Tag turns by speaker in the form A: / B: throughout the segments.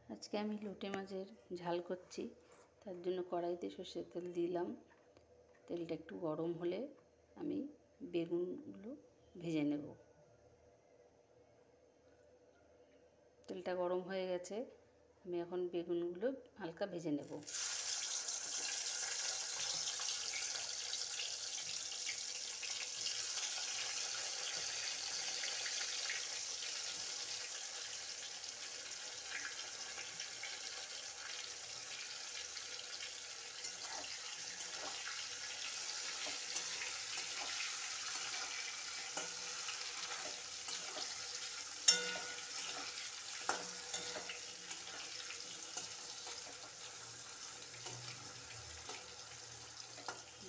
A: আজকে আমি লোটে মাছের ঝাল করছি। তার জন্য কড়াইতে সর্ষের তেল দিলাম। তেলটা একটু গরম হলে আমি বেগুনগুলো ভেজে নেব। তেলটা গরম হয়ে গেছে, আমি এখন বেগুনগুলো হালকা ভেজে নেব।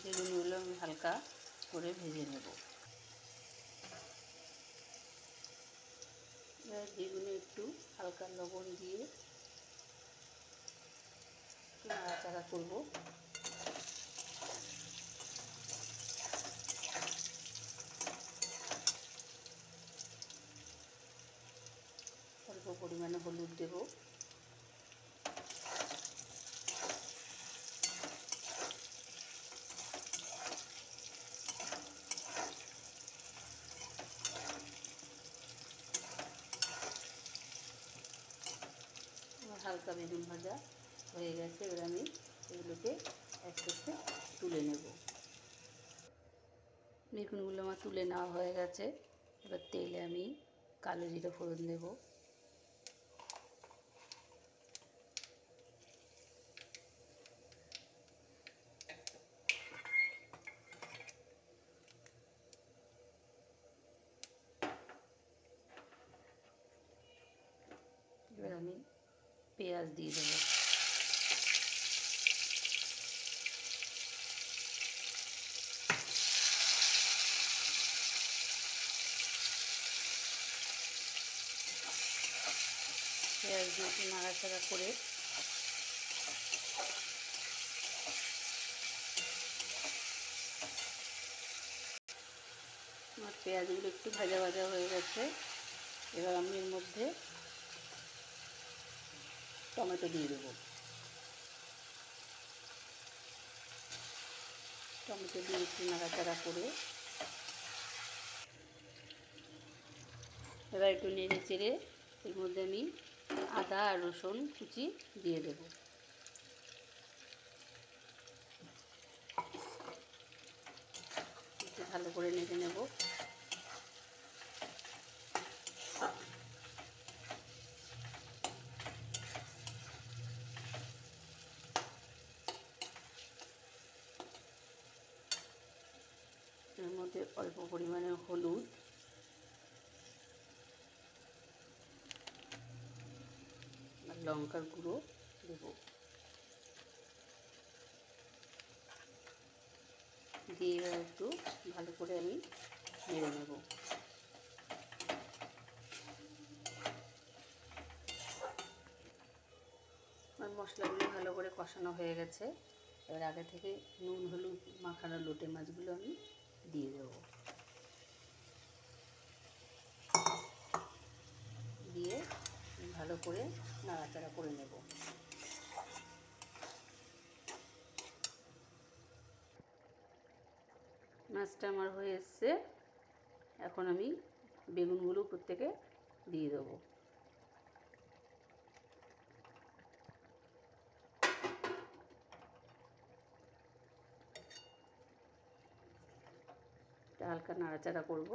A: বেগুনগুলো আমি হালকা করে ভেজে নেব। বেগুনে একটু হালকা লবণ দিয়ে নাড়াচাড়া করব। অল্প পরিমাণে হলুদ দেব। হালকা বেগুন ভাজা হয়ে গেছে, এবার আমি এগুলোকে আস্তে আস্তে তুলে নেব। বেগুনগুলো আমার তুলে নেওয়া হয়ে গেছে। এবার তেলে আমি কালো জিরে ফোড়ন দেব। এবার আমি পেঁয়াজ দিয়ে দেবো। পেঁয়াজ দিয়ে একটু নাড়াচাড়া করে আমার পেঁয়াজগুলো একটু ভাজা ভাজা হয়ে গেছে। এবার আমি এর মধ্যে টমেটো দিয়ে দেবো। টমেটো দিয়ে একটু নাড়াচাড়া করে এবার একটু নেড়ে চেড়ে এর মধ্যে আমি আদা আর রসুন কুচি দিয়ে দেব। একটু ভালো করে নেড়ে নেব। এর মধ্যে অল্প পরিমাণে হলুদ, আর লঙ্কার গুঁড়ো দেব। দিয়ে একটু ভালো করে আমি নেড়ে নেব। আমার মশলাগুলো ভালো করে কষানো হয়ে গেছে। এবার আগে থেকে নুন হলুদ মাখানো লোটে মাছগুলো আমি দিয়ে দেব। দিয়ে ভালো করে নাড়াচাড়া করে নেব। মাছটা আমার হয়ে এসছে। এখন আমি বেগুনগুলো উপর থেকে দিয়ে দেবো। হালকা নাড়াচাড়া করব।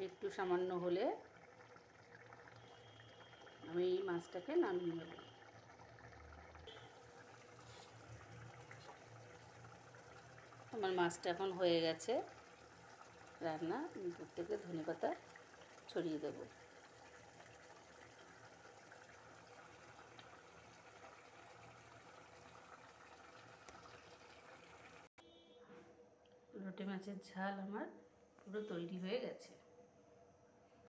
A: একটু সামান্য হলে আমি এই মাছটাকে নামিয়ে নেব। আমার মাছটা এখন হয়ে গেছে রান্না। উপর থেকে ধনেপাতা ছড়িয়ে দেব। লোটে মাছের ঝাল আমার পুরো তৈরি হয়ে গেছে।